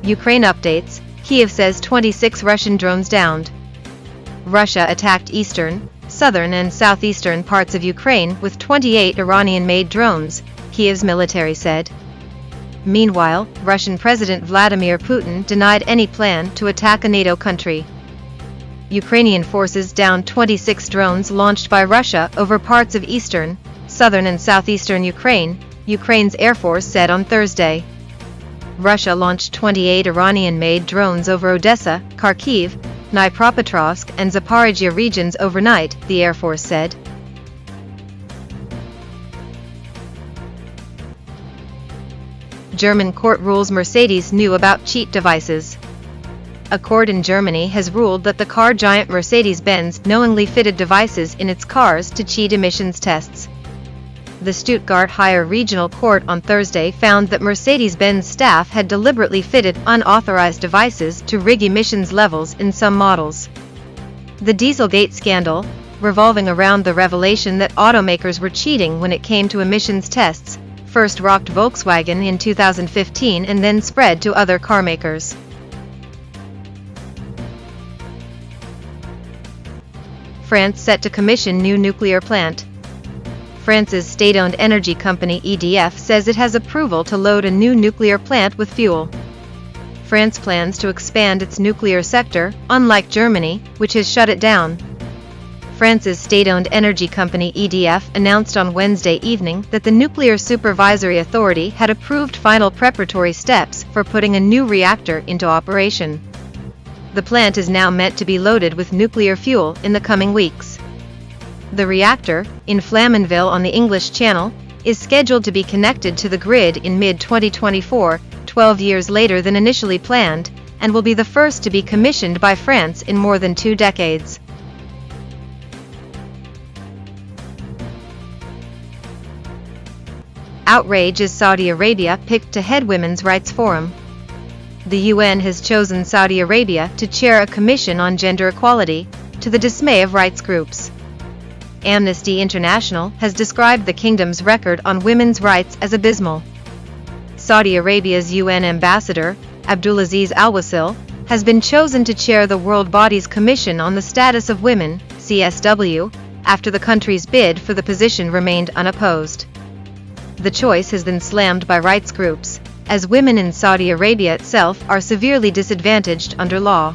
Ukraine updates, Kyiv says 26 Russian drones downed. Russia attacked eastern, southern and southeastern parts of Ukraine with 28 Iranian-made drones, Kyiv's military said. Meanwhile, Russian President Vladimir Putin denied any plan to attack a NATO country. Ukrainian forces downed 26 drones launched by Russia over parts of eastern, southern and southeastern Ukraine, Ukraine's Air Force said on Thursday. Russia launched 28 Iranian-made drones over Odessa, Kharkiv, Dnipropetrovsk and Zaporizhia regions overnight, the Air Force said. German court rules Mercedes knew about cheat devices. A court in Germany has ruled that the car giant Mercedes-Benz knowingly fitted devices in its cars to cheat emissions tests. The Stuttgart Higher Regional Court on Thursday found that Mercedes-Benz staff had deliberately fitted unauthorized devices to rig emissions levels in some models. The Dieselgate scandal, revolving around the revelation that automakers were cheating when it came to emissions tests, first rocked Volkswagen in 2015 and then spread to other carmakers. France set to commission new nuclear plant. France's state-owned energy company EDF says it has approval to load a new nuclear plant with fuel. France plans to expand its nuclear sector, unlike Germany, which has shut it down. France's state-owned energy company EDF announced on Wednesday evening that the Nuclear Supervisory Authority had approved final preparatory steps for putting a new reactor into operation. The plant is now meant to be loaded with nuclear fuel in the coming weeks. The reactor, in Flamanville on the English Channel, is scheduled to be connected to the grid in mid-2024, 12 years later than initially planned, and will be the first to be commissioned by France in more than 2 decades. Outrage as Saudi Arabia picked to head Women's Rights Forum. The UN has chosen Saudi Arabia to chair a commission on gender equality, to the dismay of rights groups. Amnesty International has described the kingdom's record on women's rights as abysmal. Saudi Arabia's UN ambassador, Abdulaziz Al-Wasil, has been chosen to chair the World Body's Commission on the Status of Women, CSW, after the country's bid for the position remained unopposed. The choice has been slammed by rights groups, as women in Saudi Arabia itself are severely disadvantaged under law.